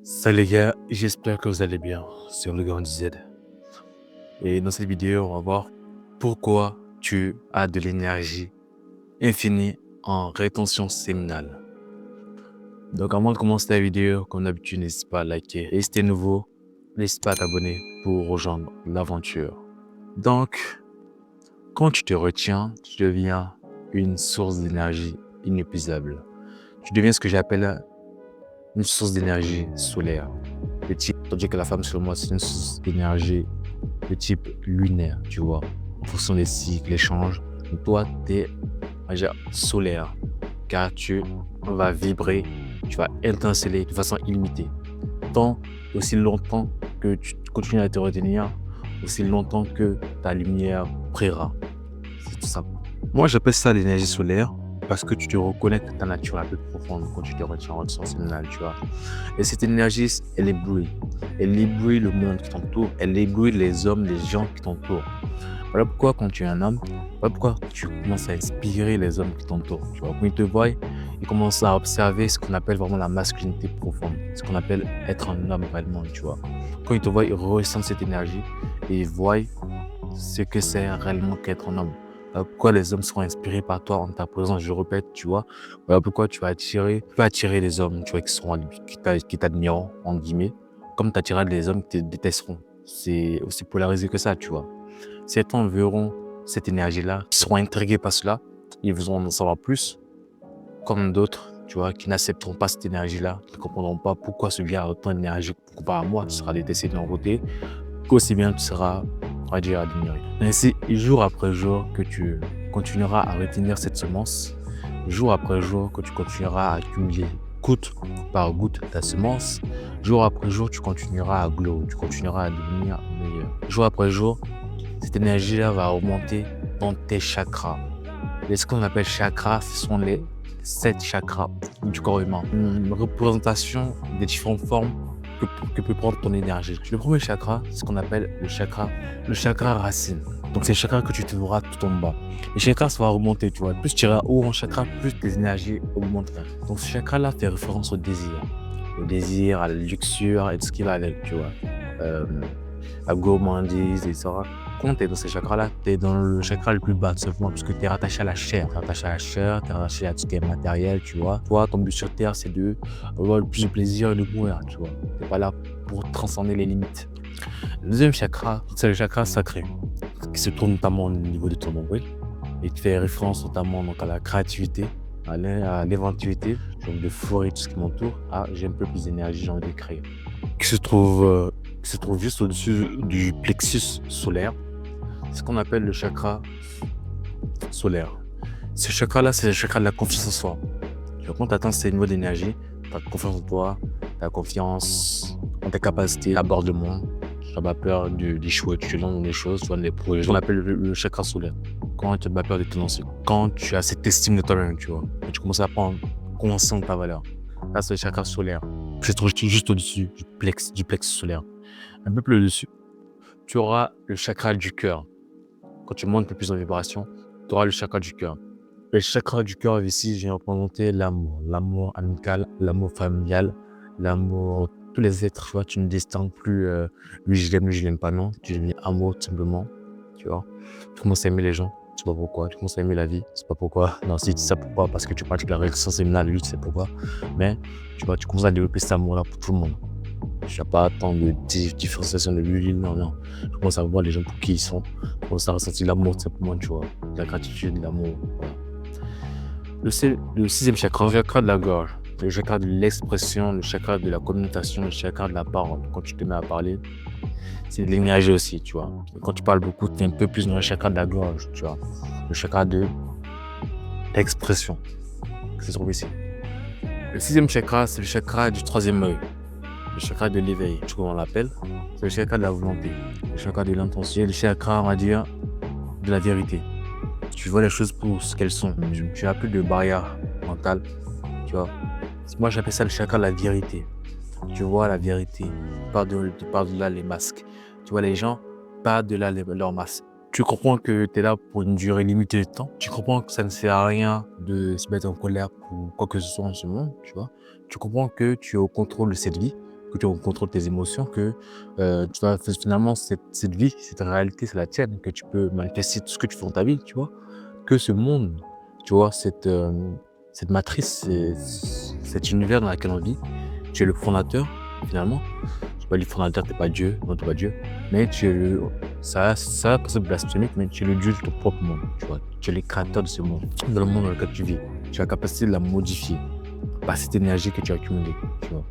Salut les gars, j'espère que vous allez bien sur le Grand Z. Et dans cette vidéo, on va voir pourquoi tu as de l'énergie infinie en rétention séminale. Donc avant de commencer la vidéo, comme d'habitude, n'hésite pas à liker. Et si t'es nouveau, n'hésite pas à t'abonner pour rejoindre l'aventure. Donc, quand tu te retiens, tu deviens une source d'énergie inépuisable. Tu deviens ce que j'appelle une source d'énergie solaire. Le type, tandis que la femme sur moi, c'est une source d'énergie de type lunaire, tu vois, en fonction des cycles, les changes. Donc toi, tu es solaire, car tu vas vibrer, tu vas étinceler de façon illimitée. Tant aussi longtemps que tu continues à te retenir, aussi longtemps que ta lumière brillera. C'est tout ça. Moi, j'appelle ça l'énergie solaire parce que tu te reconnectes à ta nature la plus profonde quand tu te retiens en sens séminal, tu vois. Et cette énergie, elle éblouit. Elle éblouit le monde qui t'entoure. Elle éblouit les hommes, les gens qui t'entourent. Voilà pourquoi quand tu es un homme, voilà pourquoi tu commences à inspirer les hommes qui t'entourent. Tu vois, quand ils te voient, ils commencent à observer ce qu'on appelle vraiment la masculinité profonde. Ce qu'on appelle être un homme réellement, tu vois. Quand ils te voient, ils ressentent cette énergie et ils voient ce que c'est réellement qu'être un homme. Voilà pourquoi les hommes seront inspirés par toi en ta présence, je répète, tu vois. Voilà pourquoi tu peux attirer les hommes, tu vois, qui t'admireront, en guillemets, comme tu attireras des hommes qui te détesteront. C'est aussi polarisé que ça, tu vois. Certains verront cette énergie-là, ils seront intrigués par cela, ils voudront en savoir plus, comme d'autres, tu vois, qui n'accepteront pas cette énergie-là, qui ne comprendront pas pourquoi celui-là a autant d'énergie comparé à moi, tu seras détesté de leur côté, qu'aussi bien tu seras, on va dire, admiré. Ainsi, jour après jour, que tu continueras à retenir cette semence, jour après jour, que tu continueras à accumuler goutte par goutte ta semence, jour après jour, tu continueras à glow, tu continueras à devenir meilleur. Jour après jour, cette énergie-là va augmenter dans tes chakras. Et ce qu'on appelle chakras, ce sont les 7 chakras du corps humain. Une représentation des différentes formes que peut prendre ton énergie. Le premier chakra, c'est ce qu'on appelle le chakra racine. Donc, c'est le chakra que tu trouveras tout en bas. Les chakras, ça va remonter, tu vois. Plus tu iras haut en chakra, plus tes énergies augmenteront. Donc, ce chakra-là fait référence au désir. Au désir, à la luxure et tout ce qui va avec, tu vois. La gourmandise, etc. Quand tu es dans ces chakras-là, tu es dans le chakra le plus bas, tout simplement, parce que tu es rattaché à la chair. Tu es rattaché à la chair, tu es rattaché à tout ce qui est matériel, tu vois. Toi, ton but sur Terre, c'est de avoir le plus de plaisir et de mourir, tu vois. Tu n'es pas là pour transcender les limites. Le deuxième chakra, c'est le chakra sacré, qui se trouve notamment au niveau de ton nombril et qui fait référence notamment donc, à la créativité, à l'inventivité, donc de forer tout ce qui m'entoure. Ah, j'ai un peu plus d'énergie, j'ai envie de créer. Qui se trouve juste au-dessus du plexus solaire. C'est ce qu'on appelle le chakra solaire. Ce chakra-là, c'est le chakra de la confiance en soi. Quand tu atteins ces niveaux d'énergie, tu as confiance en toi, tu as confiance en tes capacités à bord de monde. Tu n'as pas peur d'échouer, tu te lances dans des choses, tu vois, des projets. On appelle le chakra solaire. Quand tu n'as pas peur de te lancer, quand tu as cette estime de toi-même, tu vois, et tu commences à prendre conscience de ta valeur. Là, c'est le chakra solaire. C'est juste au-dessus du plexus solaire. Un peu plus au-dessus, tu auras le chakra du cœur. Quand tu montes un peu plus en vibration, tu auras le chakra du cœur. Le chakra du cœur ici, j'ai représenté l'amour. L'amour amical, l'amour familial, l'amour, tous les êtres, tu vois, tu ne distingues plus lui je l'aime pas, non. Tu deviens amour tout simplement, tu vois. Tu commences à aimer les gens, tu sais pas pourquoi. Tu commences à aimer la vie, tu sais pas pourquoi. Non, si tu sais pourquoi, parce que tu pratiques la relation séminale, lui, tu sais pourquoi. Mais tu vois, tu commences à développer cet amour-là pour tout le monde. Je n'ai pas tant de différenciation de lui, non. Je commence à voir les gens pour qui ils sont. Je commence à ressentir l'amour tout simplement, tu vois. La gratitude, l'amour, voilà. Le sixième chakra, le chakra de la gorge, le chakra de l'expression, le chakra de la communication, le chakra de la parole. Quand tu te mets à parler, c'est de l'énergie aussi, tu vois. Et quand tu parles beaucoup, tu es un peu plus dans le chakra de la gorge, tu vois. Le chakra de l'expression, qui se trouve ici. Le sixième chakra, c'est le chakra du troisième œil, le chakra de l'éveil, tu vois, on l'appelle. C'est le chakra de la volonté, le chakra de l'intention, le chakra, on va dire, de la vérité. Tu vois les choses pour ce qu'elles sont. Tu n'as plus de barrière mentale, tu vois. Moi, j'appelle ça le chakra de la vérité. Tu vois la vérité. Par-delà les masques. Tu vois les gens, par-delà leurs masques. Tu comprends que tu es là pour une durée limitée de temps. Tu comprends que ça ne sert à rien de se mettre en colère pour quoi que ce soit en ce monde, tu vois. Tu comprends que tu es au contrôle de cette vie, que tu contrôles tes émotions, que tu vas finalement cette vie, cette réalité, c'est la tienne, que tu peux manifester tout ce que tu fais dans ta vie, tu vois. Que ce monde, tu vois, cette matrice, cet univers dans lequel on vit, tu es le fondateur, finalement. Tu pas le fondateur, tu n'es pas Dieu, non, tu n'es pas Dieu, mais tu es le. Ça c'est blasphémique, mais tu es le Dieu de ton propre monde, tu vois. Tu es le créateur de ce monde, dans le monde dans lequel tu vis. Tu as la capacité de la modifier par cette énergie que tu as accumulée, tu vois.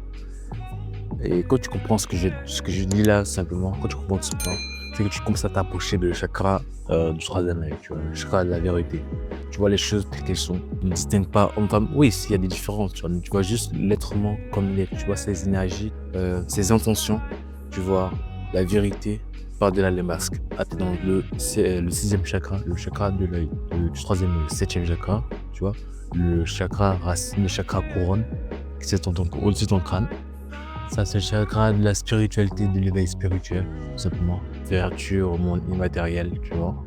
Et quand tu comprends ce que je dis là, simplement, quand tu comprends tout simplement, c'est que tu commences à t'approcher de chakra du troisième œil, tu vois, le chakra de la vérité. Tu vois les choses telles qu'elles sont. Ne distingue pas. Oui, s'il y a des différences, tu vois juste l'être humain comme il est. Tu vois ses énergies, ses intentions, tu vois la vérité par-delà les masques. Ah, t'es dans le sixième chakra, le chakra de l'œil, du troisième œil, le septième chakra, tu vois, le chakra racine, le chakra couronne, qui c'est au-dessus de ton crâne. Ça, c'est le chakra de la spiritualité, de l'éveil spirituel, tout simplement. Vertu au monde immatériel, tu vois.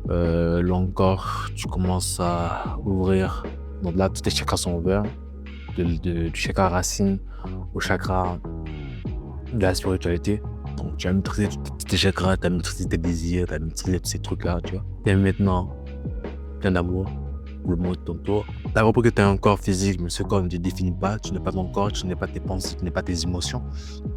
Là encore, tu commences à ouvrir. Donc là, tous tes chakras sont ouverts. Du chakra racine au chakra de la spiritualité. Donc tu as maîtrisé tous tes chakras, tu as maîtrisé tes désirs, tu as maîtrisé tous ces trucs-là, tu vois. Tu es maintenant plein d'amour. Le monde t'entoure. Tu as compris que tu as un corps physique, mais ce corps ne te définit pas. Tu n'es pas ton corps, tu n'es pas tes pensées, tu n'es pas tes émotions.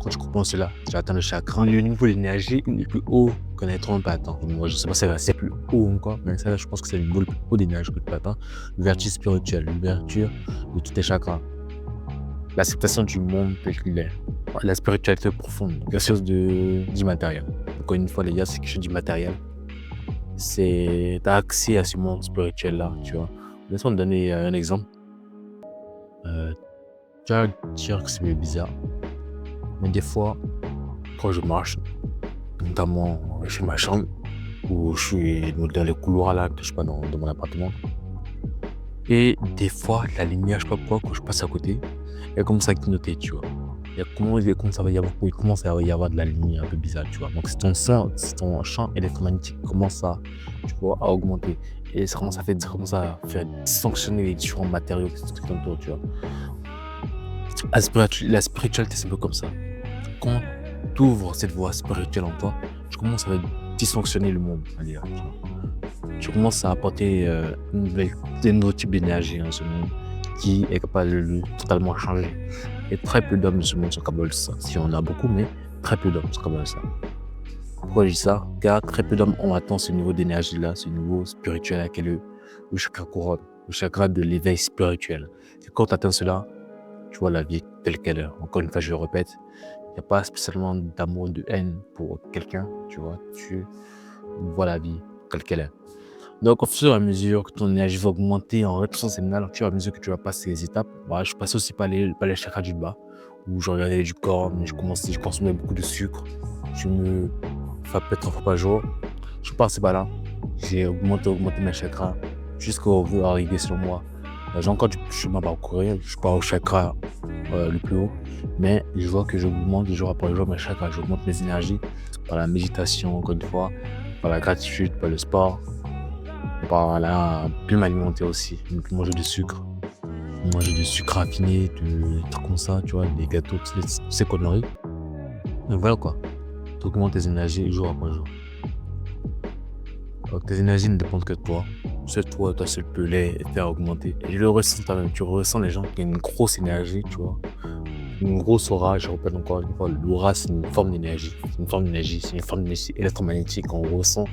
Quand tu comprends cela, tu atteins le chakra. Le niveau d'énergie le plus haut qu'on ait pas atteint. Moi, je sais pas si c'est plus haut encore, mais ça, je pense que c'est le niveau le plus haut d'énergie que tu peux atteindre. L'ouverture spirituelle, l'ouverture de tous tes chakras. L'acceptation du monde tel qu'il est. La spiritualité profonde, quelque chose d'immatériel. Encore une fois, les gars, c'est quelque chose d'immatériel. Tu as accès à ce monde spirituel-là, tu vois. Laisse-moi te donner un exemple. Tu vas dire que c'est bizarre, mais des fois, quand je marche, notamment chez ma chambre, ou je suis dans les couloirs là, que je sais pas, dans mon appartement, et des fois, la lumière, je sais pas pourquoi, quand je passe à côté, elle commence à clignoter, tu vois. Il commence à y avoir de la lumière un peu bizarre, tu vois. Donc, c'est ton champ électromagnétique commence à, tu vois, à augmenter. Et ça commence à faire dysfonctionner les différents matériaux qui sont autour, tu vois. La spiritualité, c'est un peu comme ça. Quand tu ouvres cette voie spirituelle en toi, tu commences à dysfonctionner le monde, à dire, tu vois. Tu commences à apporter un nouveau type d'énergie dans ce monde qui est capable de le totalement changer. Et très peu d'hommes de ce monde sont capables de ça. Si on a beaucoup, mais très peu d'hommes sont capables de ça. Pourquoi je dis ça? Car très peu d'hommes ont atteint ce niveau d'énergie-là, ce niveau spirituel qui est le chakra couronne, le chakra de l'éveil spirituel. Et quand tu atteins cela, tu vois la vie telle qu'elle est. Encore une fois, je le répète, il n'y a pas spécialement d'amour, de haine pour quelqu'un, tu vois. Tu vois la vie telle qu'elle est. Donc, au fur et à mesure que ton énergie va augmenter en rétention séminale, au fur et à mesure que tu vas passer les étapes, je passe aussi par les chakras du bas, où je regardais du corps, mais je consommais beaucoup de sucre. Je me fais peut-être 3 fois par jour. Je suis passé par là. J'ai augmenté mes chakras jusqu'au arriver sur moi. J'ai encore du chemin à parcourir. Je suis pas au chakra le plus haut, mais je vois que j'augmente jour après jour mes chakras. J'augmente mes énergies par la méditation, encore une fois, par la gratitude, par le sport. Par là, plus m'alimenter aussi, ne plus manger de sucre, raffiné, des trucs comme ça, tu vois, des gâteaux, toutes ces conneries. Donc voilà quoi, tu augmentes tes énergies jour après jour. Donc tes énergies ne dépendent que de toi. C'est toi seul peux les faire augmenter. Et je le ressens toi-même, tu ressens les gens qui ont une grosse énergie, tu vois. Une grosse aura, je répète encore une fois, l'aura c'est une forme d'énergie. C'est une forme d'énergie électromagnétique qu'on ressent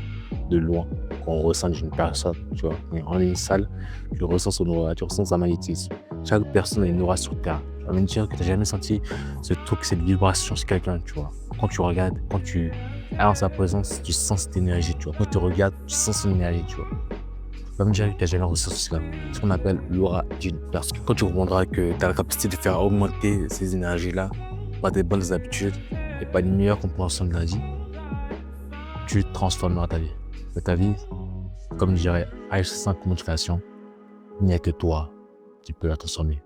de loin, qu'on ressent d'une personne, tu vois. En une salle, tu ressens son aura, tu ressens sa magnétisme. Chaque personne a une aura sur Terre. Ça veut dire que tu n'as jamais senti ce truc, cette vibration chez quelqu'un, tu vois. Quand tu regardes, quand tu es en sa présence, tu sens cette énergie, tu vois. Quand tu regardes, tu sens son énergie, tu vois. Ça veut dire que tu n'as jamais ressenti cela. C'est ce qu'on appelle l'aura d'une personne. Quand tu comprendras que tu as la capacité de faire augmenter ces énergies-là par des bonnes habitudes et par une meilleure compréhension de la vie, tu transformeras ta vie. De ta vie, comme je dirais, H5 modification, il n'y a que toi qui peux la transformer.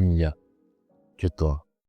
Il n'y a que toi